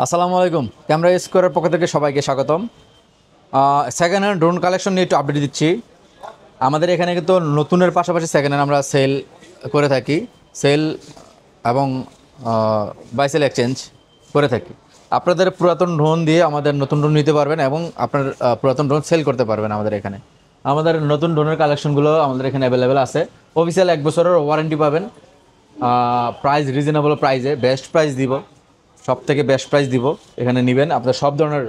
আসসালামু আলাইকুম। ক্যামেরা স্কোয়ারের পক্ষ থেকে সবাইকে স্বাগতম। সেকেন্ড হ্যান্ড ড্রোন কালেকশন নিয়ে একটু আপডেট দিচ্ছি। আমাদের এখানে কিন্তু নতুনের পাশাপাশি সেকেন্ড হ্যান্ড আমরা সেল করে থাকি। সেল এবং বাই সেল এক্সচেঞ্জ করে থাকি। আপনাদের পুরাতন ড্রোন দিয়ে আমাদের নতুন ড্রোন নিতে পারবেন এবং আপনার পুরাতন ড্রোন সেল করতে পারবেন আমাদের এখানে। আমাদের নতুন ড্রোনের কালেকশনগুলো আমাদের এখানে অ্যাভেলেবেল আছে। অফিসিয়াল 1 বছরের ওয়ারেন্টি পাবেন। প্রাইস রিজনেবল প্রাইসে বেস্ট প্রাইস দিব, সব থেকে বেস্ট প্রাইস দিব। এখানে নেবেন, আপনার সব ধরনের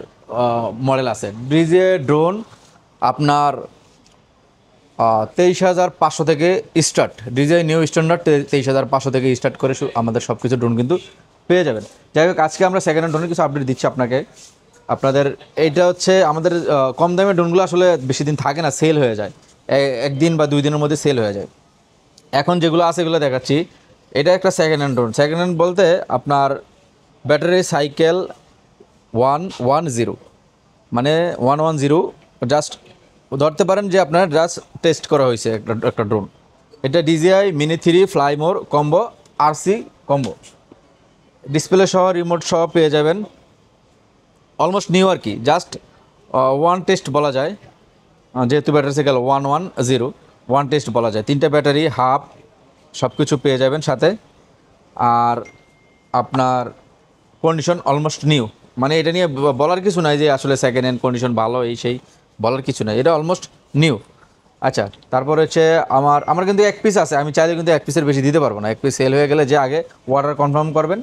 মডেল আছে। ডিজে ড্রোন আপনার 23,500 থেকে স্টার্ট। ডিজে নিউ স্ট্যান্ডার্ড 23,500 থেকে স্টার্ট করে আমাদের সব কিছু ড্রোন কিন্তু পেয়ে যাবেন। যাই হোক, আজকে আমরা সেকেন্ড হ্যান্ড ড্রোনের কিছু আপডেট দিচ্ছি আপনাকে। আপনাদের এইটা হচ্ছে আমাদের কম দামের ড্রোনগুলো আসলে বেশি দিন থাকে না, সেল হয়ে যায়। একদিন বা 2 দিনের মধ্যে সেল হয়ে যায়। এখন যেগুলো আছে এগুলো দেখাচ্ছি। এটা একটা second hand drone. Second hand বলতে আপনার ব্যাটারি সাইকেল 110, মানে 110 জাস্ট ধরতে পারেন যে আপনার জাস্ট টেস্ট করা হয়েছে একটা ড্রোন। এটা DJI mini 3 Fly More combo RC combo, display সহ রিমোট সহ পেয়ে যাবেন। অলমোস্ট নিউ আর কি, জাস্ট ওয়ান টেস্ট বলা যায়, যেহেতু ব্যাটারি সাইকেল 110 ওয়ান টেস্ট বলা যায়। 3টা ব্যাটারি হাফ সব কিছু পেয়ে যাবেন সাথে। আর আপনার কন্ডিশন অলমোস্ট নিউ, মানে এটা নিয়ে বলার কিছু নাই যে আসলে সেকেন্ড হ্যান্ড কন্ডিশন ভালো এই সেই বলার কিছু নাই, এটা অলমোস্ট নিউ। আচ্ছা, তারপর হচ্ছে আমার কিন্তু 1 পিস আছে। আমি চাইলে কিন্তু 1 পিসের বেশি দিতে পারবো না। 1 পিস সেল হয়ে গেলে যে আগে অর্ডার কনফার্ম করবেন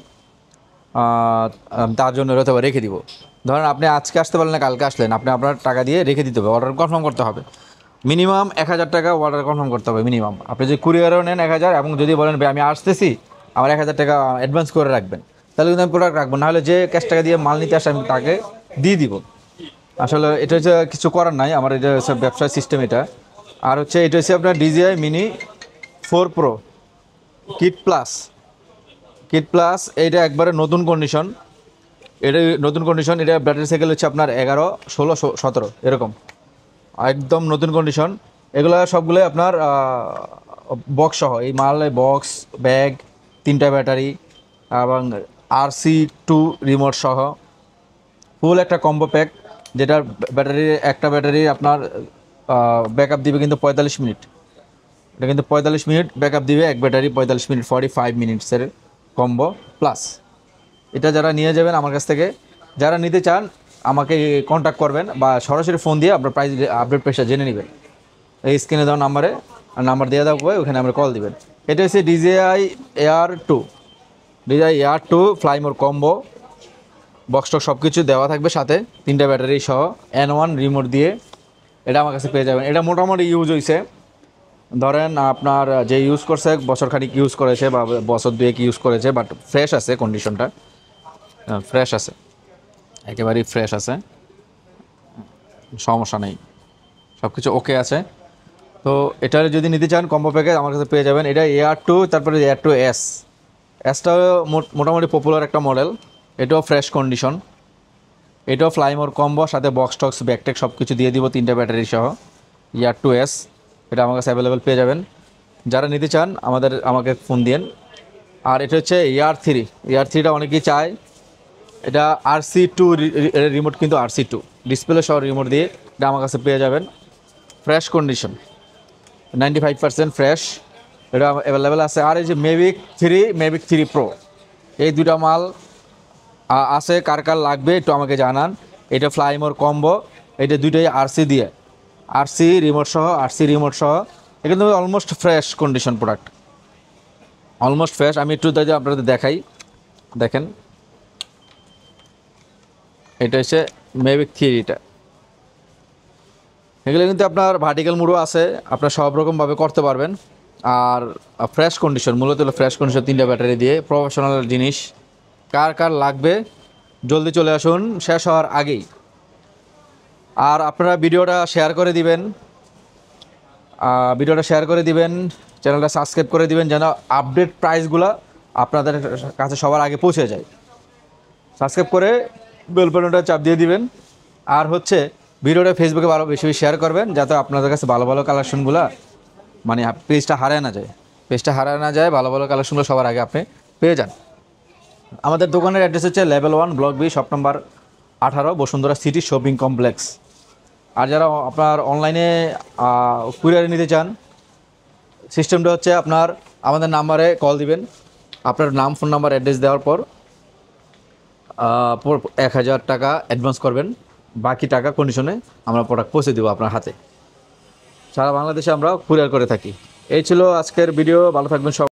তার জন্য হয়তো রেখে দিব। ধরেন আপনি আজকে আসতে পারলেন না, কালকে আসলেন, আপনি আপনার টাকা দিয়ে রেখে দিতে হবে, অর্ডার কনফার্ম করতে হবে। মিনিমাম 1,000 টাকা অর্ডার কনফার্ম করতে হবে মিনিমাম। আপনি যদি কুরিয়ারও নেন 1,000, এবং যদি বলেন ভাই আমি আসতেছি আমার 1,000 টাকা অ্যাডভান্স করে রাখবেন, তাহলে কিন্তু আমি প্রোডাক্ট রাখবো। নাহলে যে ক্যাশ টাকা দিয়ে মাল নিতে আসে আমি তাকে দিয়ে দিব। আসলে এটা হচ্ছে কিছু করার নাই, আমার এটা হচ্ছে ব্যবসার সিস্টেম এটা। আর হচ্ছে এটা হচ্ছে আপনার DJI mini 4 Pro kit plus. এইটা একবারে নতুন কন্ডিশন। এটা নতুন কন্ডিশন। এটা ব্যাটারি সাইকেল হচ্ছে আপনার 11, 16, 17 এরকম, একদম নতুন কন্ডিশন। এগুলো সবগুলোই আপনার বক্স সহ, এই মালে বক্স ব্যাগ 3টা ব্যাটারি এবং RC2 রিমোট সহ ফুল একটা কম্বো প্যাক, যেটার একটা ব্যাটারি আপনার ব্যাকআপ দিবে কিন্তু 45 মিনিট। এটা কিন্তু 45 মিনিট ব্যাকআপ দিবে এক ব্যাটারি, 45 মিনিট, 45 মিনিটসের কম্বো প্লাস। এটা যারা নিয়ে যাবেন আমার কাছ থেকে, যারা নিতে চান আমাকে কন্ট্যাক্ট করবেন বা সরাসরি ফোন দিয়ে আপনার প্রাইস আপডেট প্রাইসটা জেনে নেবেন। এই স্ক্রিনে দেওয়া নাম্বার দিয়ে দেওয়া হয়, ওখানে আমরা কল দিবেন। এটা হচ্ছে DJI Air 2 ফ্লাইমোর কম্বো, বক্সটক সব কিছু দেওয়া থাকবে সাথে, 3টা ব্যাটারি সহ N1 রিমোট দিয়ে এটা আমার কাছে পেয়ে যাবেন। এটা মোটামুটি ইউজ হয়েছে, ধরেন আপনার যে ইউজ করছে বছর খানিক ইউজ করেছে বা বছর 2 ইউজ করেছে, বাট ফ্রেশ আছে কন্ডিশনটা, ফ্রেশ আছে, একেবারেই ফ্রেশ আছে, সমস্যা নেই, সব কিছু ওকে আছে। তো এটা যদি নিতে চান কম্বো প্যাকেজ আমার কাছে পেয়ে যাবেন। এটা Air 2, তারপরে Air 2 এসটা মোটামুটি পপুলার একটা মডেল। এটাও ফ্রেশ কন্ডিশন। এটাও ফ্লাইমোর কম্বো, সাথে বক্স টক্স ব্যাকটেক সব কিছু দিয়ে দিব, 3টা ব্যাটারি সহ। Air 2 এটা আমার কাছে অ্যাভেলেবেল পেয়ে যাবেন। যারা নিতে চান আমাকে ফোন দিন। আর এটা হচ্ছে Air 3টা অনেকেই চায়। এটা RC2 রিমোট, কিন্তু RC2 ডিসপ্লে সহ রিমোট দিয়ে এটা আমার কাছে পেয়ে যাবেন। ফ্রেশ কন্ডিশন, 95% ফ্রেশ, এটা অ্যাভেলেবেল আছে। আর এই যে মেভিক 3 Pro, এই 2টা মাল আছে। কার কার লাগবে একটু আমাকে জানান। এটা ফ্লাইমোর কম্বো, এটা 2টাই RC রিমোট সহ। এটা কিন্তু almost fresh condition product, almost fresh. আমি একটু আপনাদের দেখাই, দেখেন। এটা হচ্ছে মেভিক 3টা। এগুলো কিন্তু আপনার ভার্টিক্যাল মোডও আছে, আপনার সব রকমভাবে করতে পারবেন। আর ফ্রেশ কন্ডিশন, মূলত হলো ফ্রেশ কন্ডিশন, 3টা ব্যাটারি দিয়ে প্রফেশনাল জিনিস। কার কার লাগবে জলদি চলে আসুন শেষ হওয়ার আগেই। আর আপনারা ভিডিওটা শেয়ার করে দিবেন, চ্যানেলটা সাবস্ক্রাইব করে দিবেন, যেন আপডেট প্রাইসগুলো আপনাদের কাছে সবার আগে পৌঁছে যায়। সাবস্ক্রাইব করে বেল বাটনটা চাপ দিয়ে দিবেন। আর হচ্ছে ভিডিওটা ফেসবুকে বেশি শেয়ার করবেন, যাতে আপনাদের কাছে ভালো ভালো কালেকশনগুলো, মানে পেজটা হারায় না যায়, ভালো ভালো কালেকশনগুলো সবার আগে আপনি পেয়ে যান। আমাদের দোকানের অ্যাড্রেস হচ্ছে level 1 block B shop number 18 Bashundhara City Shopping Complex. আর যারা আপনার অনলাইনে কুরিয়ারে নিতে চান, সিস্টেমটা হচ্ছে আপনার আমাদের নাম্বারে কল দিবেন, আপনার নাম ফোন নাম্বার অ্যাড্রেস দেওয়ার পর 1000 টাকা অ্যাডভান্স করবেন, বাকি টাকা কন্ডিশনে আমরা প্রোডাক্ট পৌঁছে দেবো আপনার হাতে। সারা বাংলাদেশে আমরা কুরিয়ার করে থাকি। এই ছিল আজকের ভিডিও, ভালো থাকবেন সব।